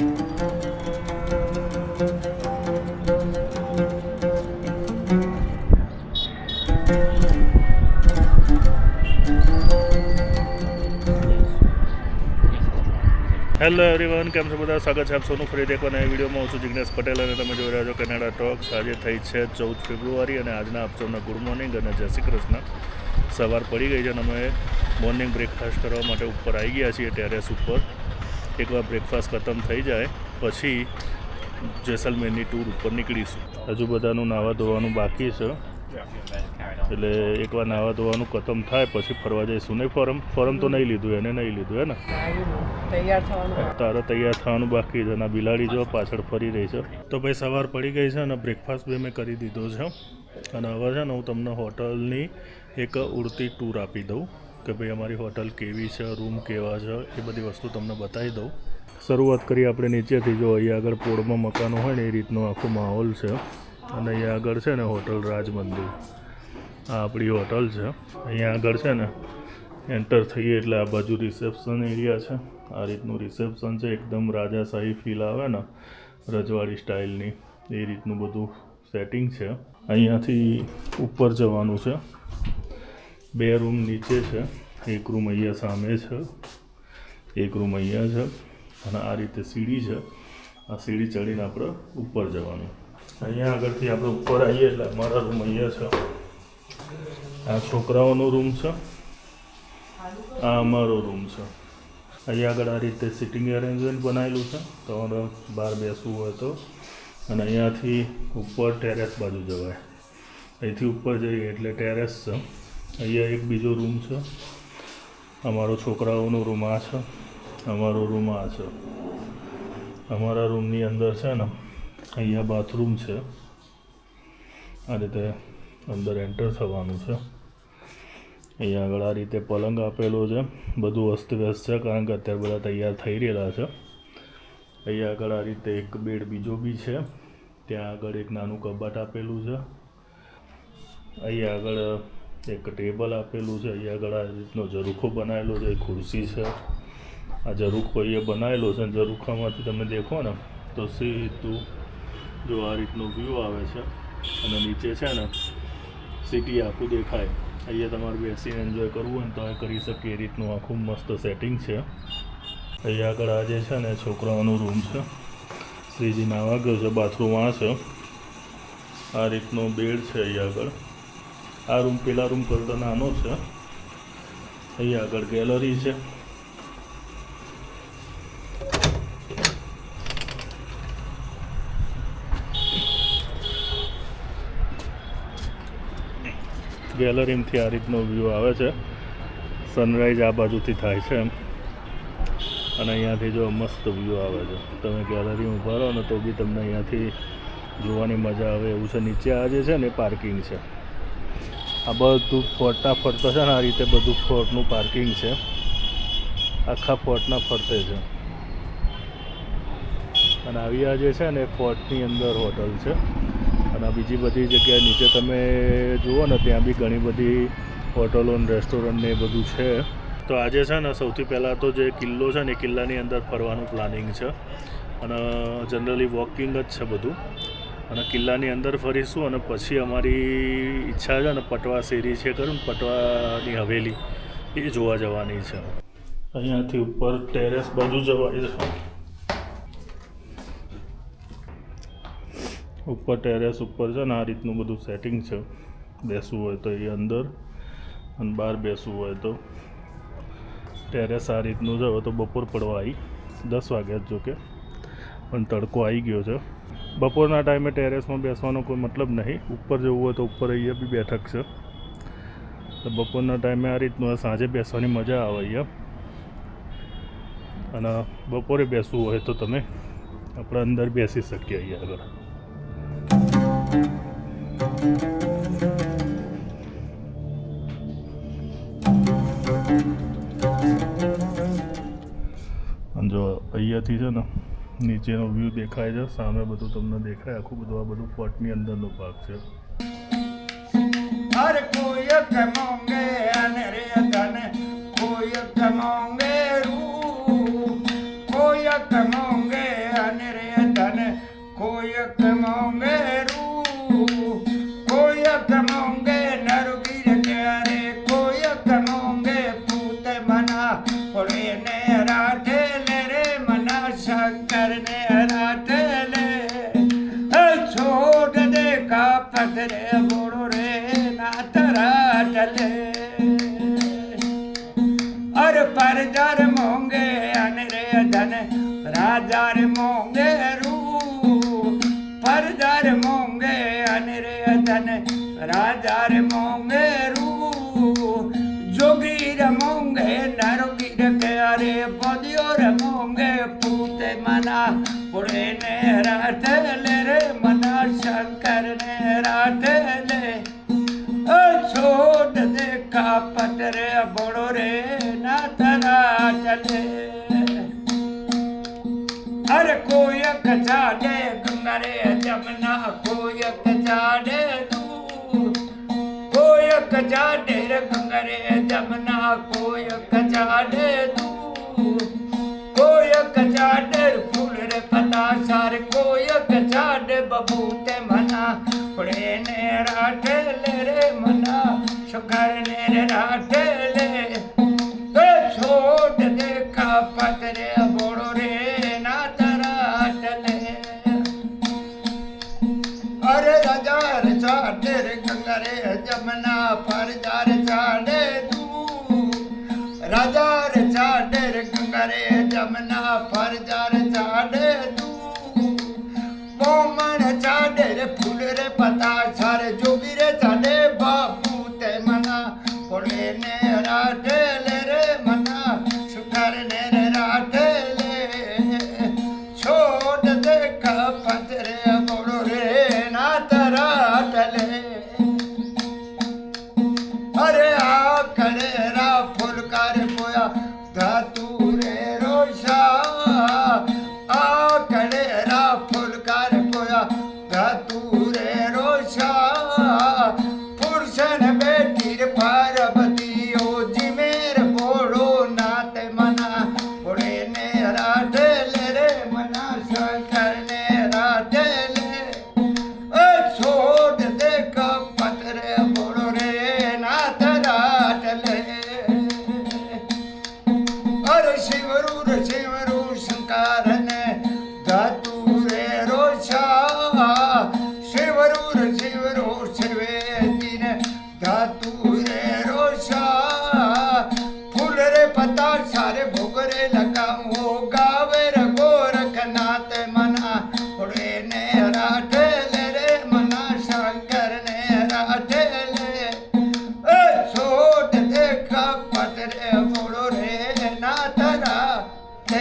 Hello everyone, કેમ છો બધા? સ્વાગત છે આપ સૌનું ફરી એકવાર નવી વિડીયોમાં. હું છું જિગ્નેશ પટેલ અને તમે જોઈ રહ્યા છો કેનેડા ટોક્સ. આજે થઈ છે 14 ફેબ્રુઆરી અને આજના આપ સૌના ગુડ મોર્નિંગ અને જય શ્રી કૃષ્ણ. સવાર પડી ગઈ છે અને અમે મોર્નિંગ બ્રેકફાસ્ટ કરવા માટે ઉપર આવી ગયા છીએ ટેરેસ ઉપર. એકવાર બ્રેકફાસ્ટ ખતમ થઈ જાય પછી જેસલમેરની ટૂર ઉપર નીકળીશું. હજુ બધાનું નાહવા ધોવાનું બાકી છે, એટલે એકવાર નાહવા ધોવાનું ખતમ થાય પછી ફરવા જઈશું. નહીં ફોરમ તો નહીં લીધું, એને નહીં લીધું હે ને? તારે તૈયાર થવાનું બાકી છે અને બિલાડી જો પાછળ ફરી રહી છે. તો ભાઈ સવાર પડી ગઈ છે અને બ્રેકફાસ્ટ બી મેં કરી દીધો છે અને હવે છે ને હું તમને હોટલની એક ઉડતી ટૂર આપી દઉં કે ભાઈ અમારી હોટલ કેવી છે, રૂમ કેવા છે, એ બધી વસ્તુ તમને બતાવી દઉં. શરૂઆત કરીએ આપણે નીચેથી. જો અહીંયા આગળ પોળમાં મકાનો હોય ને એ રીતનો આખો માહોલ છે અને અહીંયા આગળ છે ને હોટલ રાજ મંદિર. આ આપણી હોટલ છે. અહીંયા આગળ છે ને એન્ટર થઈએ એટલે આ બાજુ રિસેપ્શન એરિયા છે. આ રીતનું રિસેપ્શન છે, એકદમ રાજાશાહી ફીલ આવે ને, રજવાડી સ્ટાઇલની, એ રીતનું બધું સેટિંગ છે. અહીંયાથી ઉપર જવાનું છે. 2 રૂમ નીચે છે, એક રૂમ અહીંયા સામે છે, એક રૂમ અહીંયા છે અને આ રીતે સીડી છે. આ સીડી ચડીને આપણે ઉપર જવાનું. અહીંયા આગળથી આપણે ઉપર આવીએ એટલે અમારા રૂમ અહીંયા છે. આ છોકરાઓનો રૂમ છે, આ અમારો રૂમ છે. અહીંયા આગળ આ રીતે સિટિંગ એરેન્જમેન્ટ બનાવેલું છે, તમારે બહાર બેસવું હોય તો. અને અહીંયાથી ઉપર ટેરેસ બાજુ જવાય. અહીંથી ઉપર જઈએ એટલે ટેરેસ છે. અહીંયા એક બીજો રૂમ છે. અમારો છોકરાઓનો રૂમ આ છે, અમારો રૂમ આ છે. અમારા રૂમની અંદર છે ને અહીંયા બાથરૂમ છે. આ રીતે અંદર એન્ટર થવાનું છે. અહીંયા આગળ આ રીતે પલંગ આપેલો છે. બધું અસ્તવ્યસ્ત છે કારણ કે અત્યારે બધા તૈયાર થઈ રહેલા છે. અહીંયા આગળ આ રીતે એક બેડ બીજો બી છે. ત્યાં આગળ એક નાનું કબાટ આપેલું છે. અહીંયા આગળ એક ટેબલ આપેલું છે. અહીંયા આગળ આ રીતનો ઝરૂખો બનાવેલો છે, ખુરશી છે. આ ઝરૂખો અહીંયા બનાવેલો છે. ઝરૂખામાંથી તમે દેખો ને તો સીધું જો આ રીતનો વ્યૂ આવે છે અને નીચે છે ને સિટી આખું દેખાય. અહીંયા તમારે બેસીને એન્જોય કરવું હોય ને તો એ કરી શકીએ. એ રીતનું આખું મસ્ત સેટિંગ છે. અહીંયા આગળ આ જે છે ને છોકરાઓનો રૂમ છે. શ્રીજી નાવા ગયો છે, બાથરૂમ આ છે. આ રીતનો બેડ છે અહીંયા આગળ. આ રૂમ પેલા રૂમ કરતાં નાનો છે. અહીંયા આગળ ગેલેરી છે. ગેલેરીમાંથી આ રીતનો વ્યૂ આવે છે. સનરાઈઝ આ બાજુથી થાય છે એમ. અને અહીંયાથી જો મસ્ત વ્યૂ આવે છે. તમે ગેલેરીમાં ઊભા રહો ને તો બી તમને અહીંયાથી જોવાની મજા આવે એવું છે. નીચે આ જે છે ને એ પાર્કિંગ છે. આ બધું ફરતા છે ને આ રીતે બધું ફોર્ટનું પાર્કિંગ છે. આખા ફોર્ટના ફરતે છે. અને આવી આ જે છે ને ફોર્ટની અંદર હોટલ છે. અને બીજી બધી જગ્યાએ નીચે તમે જુઓ ને ત્યાં બી ઘણી બધી હોટલો અને રેસ્ટોરન્ટ ને એ બધું છે. તો આજે છે ને સૌથી પહેલાં તો જે કિલ્લો છે ને એ કિલ્લાની અંદર ફરવાનું પ્લાનિંગ છે અને જનરલી વોકિંગ જ છે બધું. અને કિલ્લાની અંદર ફરીશું અને પછી અમારી ઈચ્છા છે ને પટવા શેરી છે ખરું, પટવાની હવેલી એ જોવા જવાની છે. અહીંયાથી ઉપર ટેરેસ બાજુ જવાય છે. ઉપર ટેરેસ ઉપર છે ને આ રીતનું બધું સેટિંગ છે. બેસવું હોય તો એ અંદર અને બહાર બેસવું હોય તો ટેરેસ આ રીતનું છે. હવે તો બપોર પડવા આવી 10 વાગ્યા જો કે, પણ તડકો આવી ગયો છે. બપોરના ટાઈમે ટેરેસમાં બેસવાનો કોઈ મતલબ નહીં. ઉપર જવું હોય તો ઉપર અહીંયા બી બેઠક છે. તો બપોરના ટાઈમે આ રીતનું સાંજે બેસવાની મજા આવે અહીંયા. અને બપોરે બેસવું હોય તો તમે આપણે અંદર બેસી શકીએ અહીંયા આગળ. જો અહીંયાથી છે ને નીચેનો વ્યૂ દેખાય છે. સામે બધું તમને દેખાય આખું બધું. આ બધું ફોર્ટની અંદરનો ભાગ છે. शंकर ने राट ले छोड़ दे का पथरे बोड़ो रे नाथ राट ले और परजर मोंगे अनरे धन राजा रे मोंगे रू परजर मोंगे अनरे धन राजा रे मोंगे रू जोगीर मोंगे नरोगीर के अरे बदियोर मोंगे पूते मना पुणे ने राठ ले रे मना शंकर ने राठ ले छोड़ दे का पटरे बोड़ो रे नाथ राठ ले अरे कोयक चाडे गंगा रे जमुना कोयक चाडे तू कोयक चाडे रे गंगा रे जमुना कोयक चाडे तू कोयक चाडे फूल रे पता सारे कोयक चाडे बबूते मना पुणे ने राठ ले रे मना शंकर ने रे राठ ले छोड़ दे का पतरे बोड़ो रे नाथ राठ ले अरे राजा रे चाडे रे गंगा रे जमुना परजा रे चाडे तू राजा रे चाडे रे गंगा रे जमुना परजा रे चाडे तू मोमन चाडे रे फूल रे पता सारे जोगी रे चाडे बाबू ते मना पुणे ने राठ ले रे मना शंकर ने रे राठ ले छोड़ दे का पथरे बोड़ो रे नाथ राठ ले अरे आखड़े रा फुलकार पोया धातु रे रोशा आखड़े रा फुलकार पोया धातु रे रोशा पुरुषन बेटी रे पार्वती ओ जी मेर बोड़ो नाथ मना पुणे ने राठ ले रे मना शंकर ने राठ ले छोड़ दे का पथरे बोड़ो रे नाथ राठ ले अरे शिवरूर शंकर ने धातु रे रोशा शिवरूर शिवेदी ने धातु रे रोशा फूल रे पता सारे भोगरे लगाओ गावे रे गोरखनाथ मना पुणे ने राठ ले रे मना शंकर ने राठ ले छोड़ दे का पटरे बोड़ो रे नाथ राठ